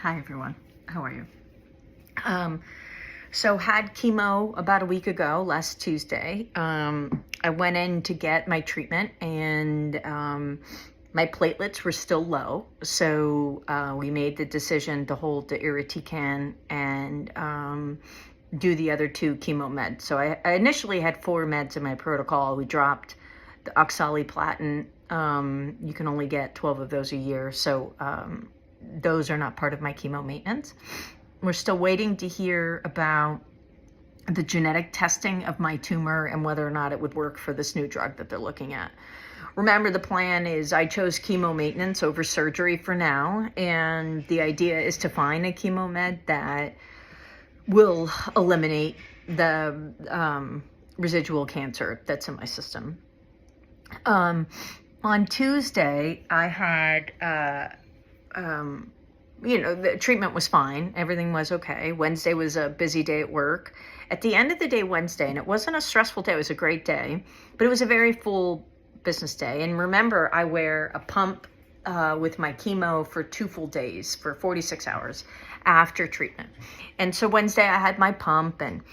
Hi, everyone. How are you? So had chemo about a week ago, last Tuesday. I went in to get my treatment, and my platelets were still low. So we made the decision to hold the irinotecan and do the other two chemo meds. So I initially had 4 meds in my protocol. We dropped the oxaliplatin. You can only get 12 of those a year. So those are not part of my chemo maintenance. We're still waiting to hear about the genetic testing of my tumor and whether or not it would work for this new drug that they're looking at. Remember, the plan is I chose chemo maintenance over surgery for now, and the idea is to find a chemo med that will eliminate the residual cancer that's in my system. On Tuesday, I had the treatment was fine. Everything was okay. Wednesday was a busy day at work. At the end of the day Wednesday, and it wasn't a stressful day, it was a great day, but it was a very full business day. And remember, I wear a pump with my chemo for 2 full days, for 46 hours after treatment. And so Wednesday I had my pump and,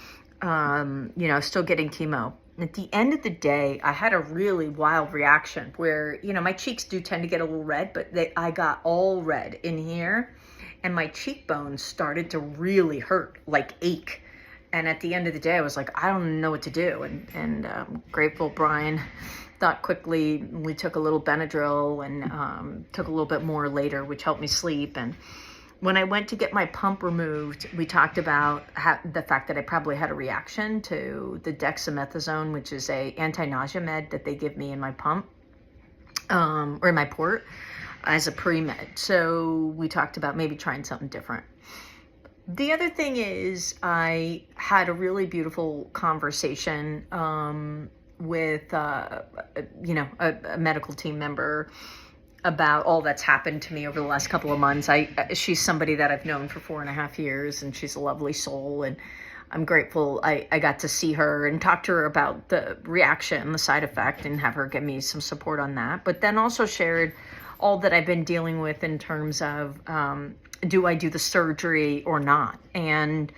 still getting chemo. At the end of the day, I had a really wild reaction where, my cheeks do tend to get a little red, but I got all red in here, and my cheekbones started to really hurt, like ache. And at the end of the day, I was like, I don't know what to do. And grateful Brian thought quickly. We took a little Benadryl and took a little bit more later, which helped me sleep. And when I went to get my pump removed, we talked about the fact that I probably had a reaction to the dexamethasone, which is a anti-nausea med that they give me in my pump, or in my port, as a pre-med. So we talked about maybe trying something different. The other thing is I had a really beautiful conversation with, a medical team member about all that's happened to me over the last couple of months. She's somebody that I've known for 4.5 years, and she's a lovely soul, and I'm grateful I got to see her and talk to her about the reaction, the side effect, and have her give me some support on that. But then also shared all that I've been dealing with in terms of, do I do the surgery or not? And,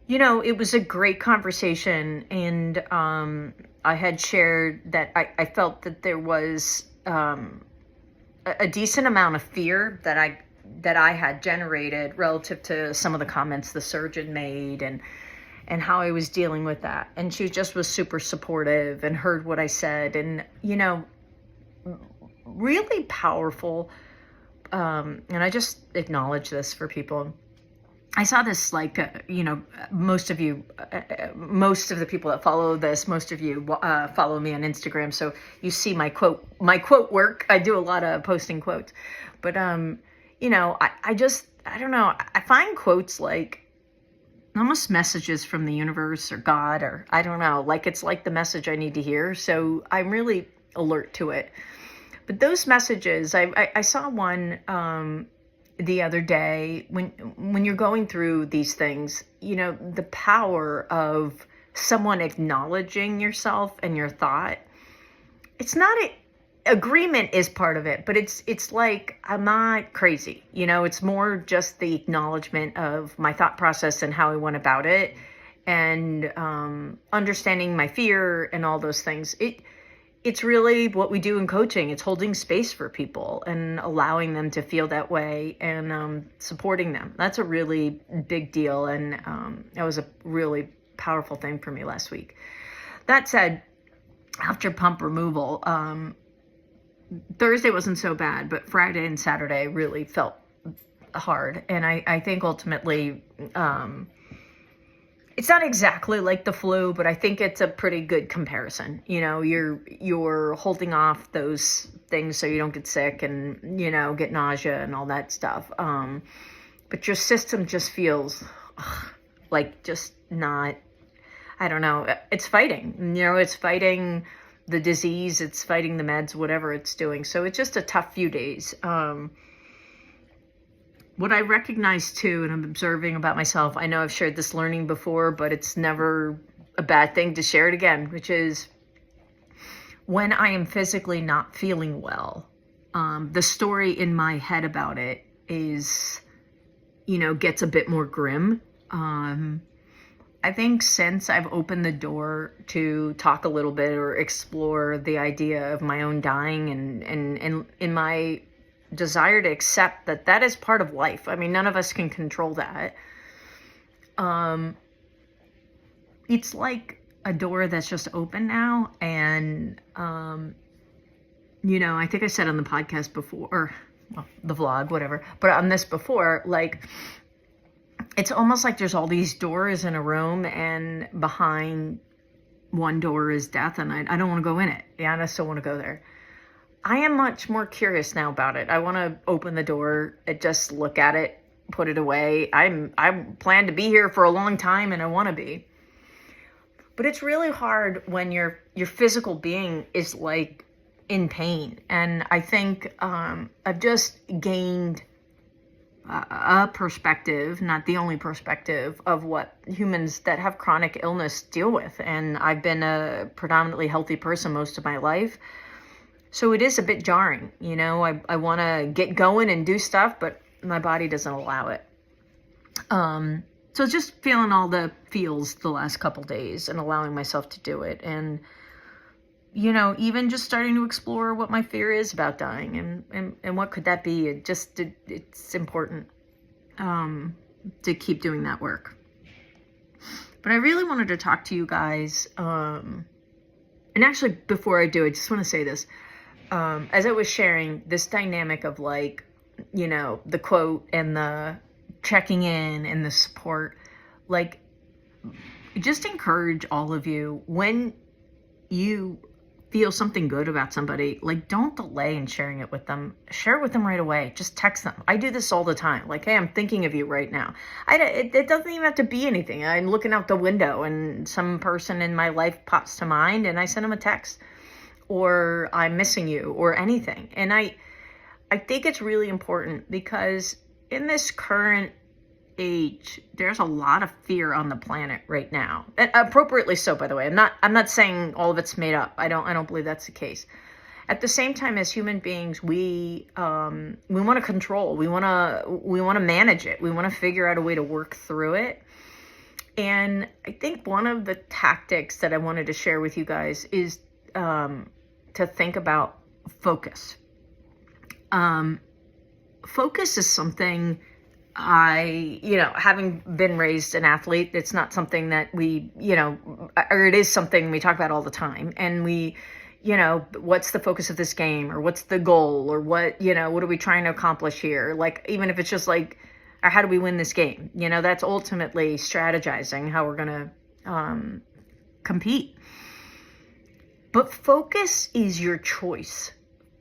it was a great conversation, and I had shared that I felt that there was a decent amount of fear that I had generated relative to some of the comments the surgeon made and how I was dealing with that. And she just was super supportive and heard what I said, and, really powerful. And I just acknowledge this for people. I saw this, most of the people that follow this, most of you follow me on Instagram, so you see my quote work. I do a lot of posting quotes, but I don't know. I find quotes like almost messages from the universe or God, or I don't know, like it's like the message I need to hear. So I'm really alert to it. But those messages, I saw one the other day, when you're going through these things, the power of someone acknowledging yourself and your thought. It's not agreement is part of it, but it's like, I'm not crazy. It's more just the acknowledgement of my thought process and how I went about it, and understanding my fear and all those things. It's really what we do in coaching. It's holding space for people and allowing them to feel that way, and supporting them. That's a really big deal, and that was a really powerful thing for me last week. That said, after pump removal, Thursday wasn't so bad, but Friday and Saturday really felt hard. And I think ultimately, it's not exactly like the flu, but I think it's a pretty good comparison. You're holding off those things so you don't get sick and, get nausea and all that stuff. But your system just feels like just not, I don't know. It's fighting, it's fighting the disease. It's fighting the meds, whatever it's doing. So it's just a tough few days. What I recognize too, and I'm observing about myself, I know I've shared this learning before, but it's never a bad thing to share it again, which is when I am physically not feeling well, the story in my head about it is gets a bit more grim. I think since I've opened the door to talk a little bit or explore the idea of my own dying and in my desire to accept that that is part of life. I mean, none of us can control that. It's like a door that's just open now. And, I think I said on the podcast before, or well, the vlog, whatever, but on this before, like, it's almost like there's all these doors in a room, and behind one door is death, and I don't want to go in it. Yeah, I still want to go there. I am much more curious now about it. I want to open the door, just look at it, put it away. I plan to be here for a long time, and I want to be. But it's really hard when your physical being is like in pain. And I think I've just gained a perspective, not the only perspective, of what humans that have chronic illness deal with. And I've been a predominantly healthy person most of my life. So it is a bit jarring, I want to get going and do stuff, but my body doesn't allow it. So just feeling all the feels the last couple days and allowing myself to do it. And, even just starting to explore what my fear is about dying and what could that be. It's important to keep doing that work. But I really wanted to talk to you guys. And actually, before I do, I just want to say this. As I was sharing this dynamic of like, the quote and the checking in and the support, like, just encourage all of you, when you feel something good about somebody, like, don't delay in sharing it with them. Share it with them right away. Just text them. I do this all the time. Like, hey, I'm thinking of you right now. It doesn't even have to be anything. I'm looking out the window and some person in my life pops to mind and I send them a text, or I'm missing you, or anything. And I think it's really important because in this current age, there's a lot of fear on the planet right now, and appropriately so, by the way. I'm not saying all of it's made up. I don't believe that's the case. At the same time, as human beings, we want to control. We want to manage it. We want to figure out a way to work through it. And I think one of the tactics that I wanted to share with you guys is to think about focus. Focus is something having been raised an athlete, it's not something that we, or it is something we talk about all the time. And we, what's the focus of this game, or what's the goal, or what are we trying to accomplish here? Like, even if it's just like, or how do we win this game? That's ultimately strategizing how we're going to compete. But focus is your choice.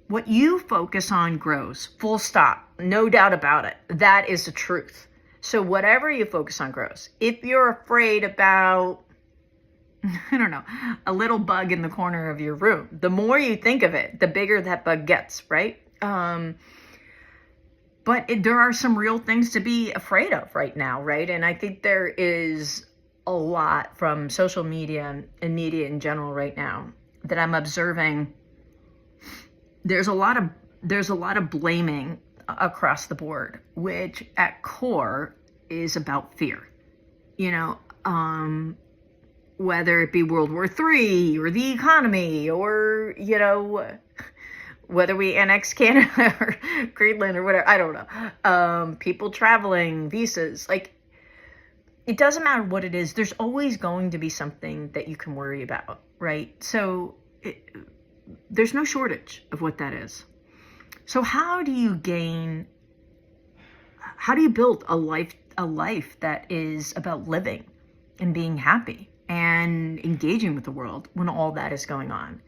What you focus on grows, full stop, no doubt about it. That is the truth. So whatever you focus on grows. If you're afraid about, I don't know, a little bug in the corner of your room, the more you think of it, the bigger that bug gets, right? But there are some real things to be afraid of right now, right? And I think there is a lot from social media and media in general right now that I'm observing. There's a lot of blaming across the board, which at core is about fear. Whether it be World War III or the economy, or whether we annex Canada or Greenland or whatever, I don't know. People traveling, visas, like, it doesn't matter what it is. There's always going to be something that you can worry about, right? So there's no shortage of what that is. So how do you build a life that is about living and being happy and engaging with the world when all that is going on?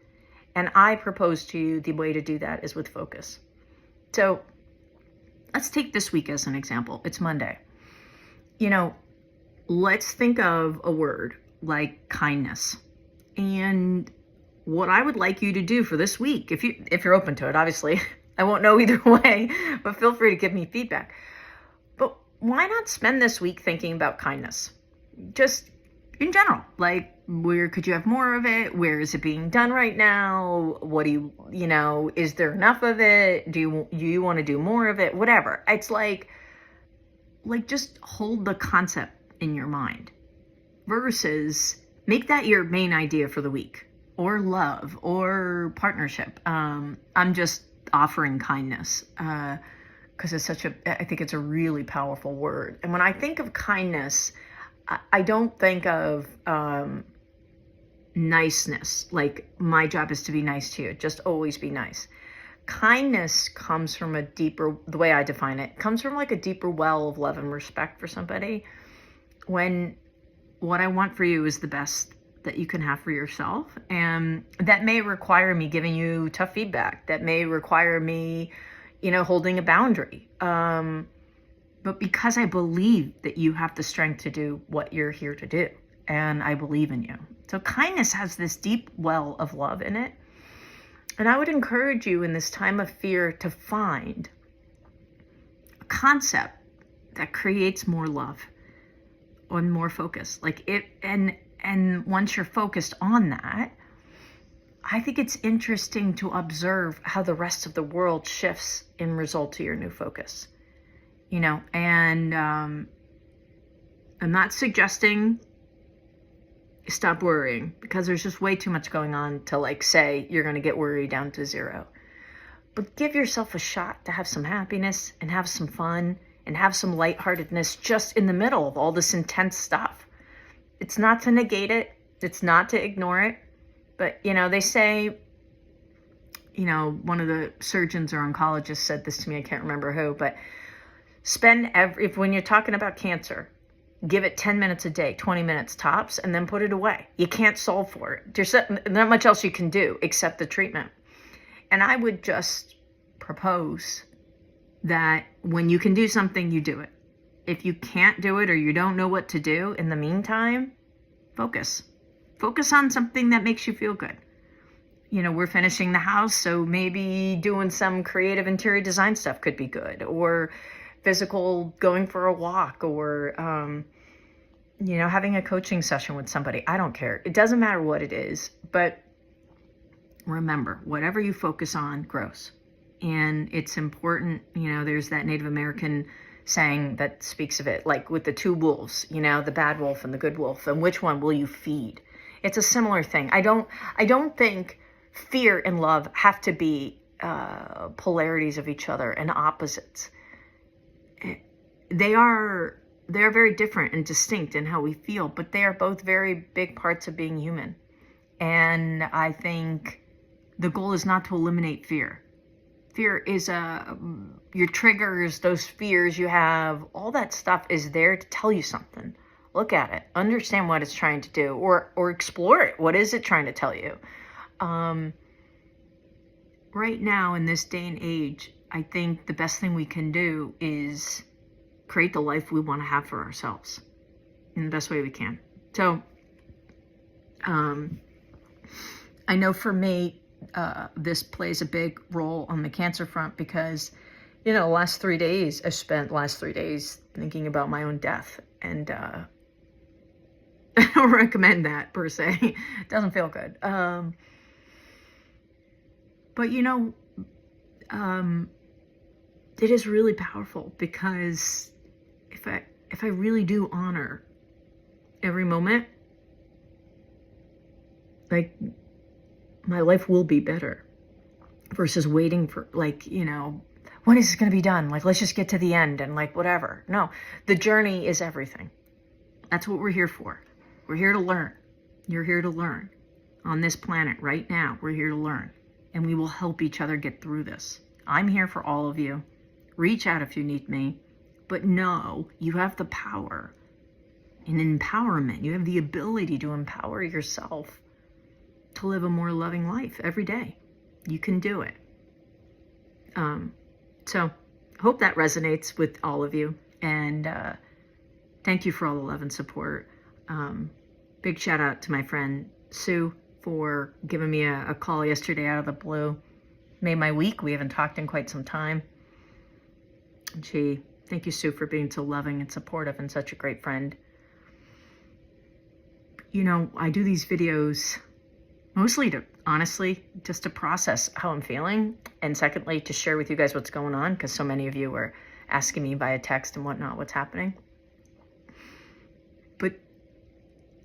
And I propose to you the way to do that is with focus. So let's take this week as an example. It's Monday. Let's think of a word like kindness. And what I would like you to do for this week, if you're open to it, obviously, I won't know either way, but feel free to give me feedback. But why not spend this week thinking about kindness? Just in general, like, where could you have more of it? Where is it being done right now? What do you, is there enough of it? Do you want to do more of it? Whatever. It's like, like just hold the concept in your mind versus make that your main idea for the week, or love, or partnership. I'm just offering kindness because I think it's a really powerful word. And when I think of kindness, I don't think of niceness, like my job is to be nice to you, just always be nice. Kindness comes from the way I define it, comes from like a deeper well of love and respect for somebody. When what I want for you is the best that you can have for yourself. And that may require me giving you tough feedback. That may require me, holding a boundary. But because I believe that you have the strength to do what you're here to do, and I believe in you. So kindness has this deep well of love in it. And I would encourage you in this time of fear to find a concept that creates more love and more focus. And once you're focused on that, I think it's interesting to observe how the rest of the world shifts in result to your new focus. And I'm not suggesting stop worrying, because there's just way too much going on to say you're going to get worry down to zero. But give yourself a shot to have some happiness and have some fun and have some lightheartedness just in the middle of all this intense stuff. It's not to negate it. It's not to ignore it. But, they say, one of the surgeons or oncologists said this to me, I can't remember who, but when you're talking about cancer, give it 10 minutes a day, 20 minutes tops, and then put it away. You can't solve for it. There's not much else you can do except the treatment. And I would just propose that when you can do something, you do it. If you can't do it or you don't know what to do in the meantime, focus. Focus on something that makes you feel good. We're finishing the house, so maybe doing some creative interior design stuff could be good, or physical, going for a walk, or having a coaching session with somebody. I don't care. It doesn't matter what it is, but remember, whatever you focus on grows. And it's important, there's that Native American saying that speaks of it, like with the two wolves, the bad wolf and the good wolf, and which one will you feed? It's a similar thing. I don't think fear and love have to be polarities of each other and opposites. They are very different and distinct in how we feel, but they are both very big parts of being human. And I think the goal is not to eliminate fear. Fear is your triggers, those fears you have, all that stuff is there to tell you something. Look at it, understand what it's trying to do, or explore it. What is it trying to tell you? Right now, in this day and age, I think the best thing we can do is create the life we want to have for ourselves in the best way we can. So, I know for me, this plays a big role on the cancer front because, the last 3 days, I spent last 3 days thinking about my own death. And I don't recommend that per se. It doesn't feel good. But, it is really powerful because if I really do honor every moment, my life will be better versus waiting for when is this going to be done? Let's just get to the end and whatever. No, the journey is everything. That's what we're here for. We're here to learn. You're here to learn. On this planet right now, we're here to learn. And we will help each other get through this. I'm here for all of you. Reach out if you need me. But know you have the power and empowerment. You have the ability to empower yourself to live a more loving life every day. You can do it. So hope that resonates with all of you. And thank you for all the love and support. Big shout out to my friend Sue for giving me a call yesterday out of the blue. Made my week. We haven't talked in quite some time. And thank you, Sue, for being so loving and supportive and such a great friend. I do these videos mostly honestly, just to process how I'm feeling. And secondly, to share with you guys what's going on, because so many of you are asking me via text and whatnot what's happening. But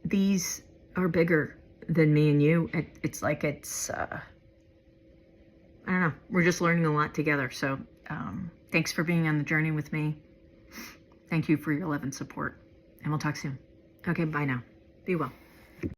these are bigger than me and you. It's like I don't know. We're just learning a lot together. So thanks for being on the journey with me. Thank you for your love and support. And we'll talk soon. Okay, bye now. Be well.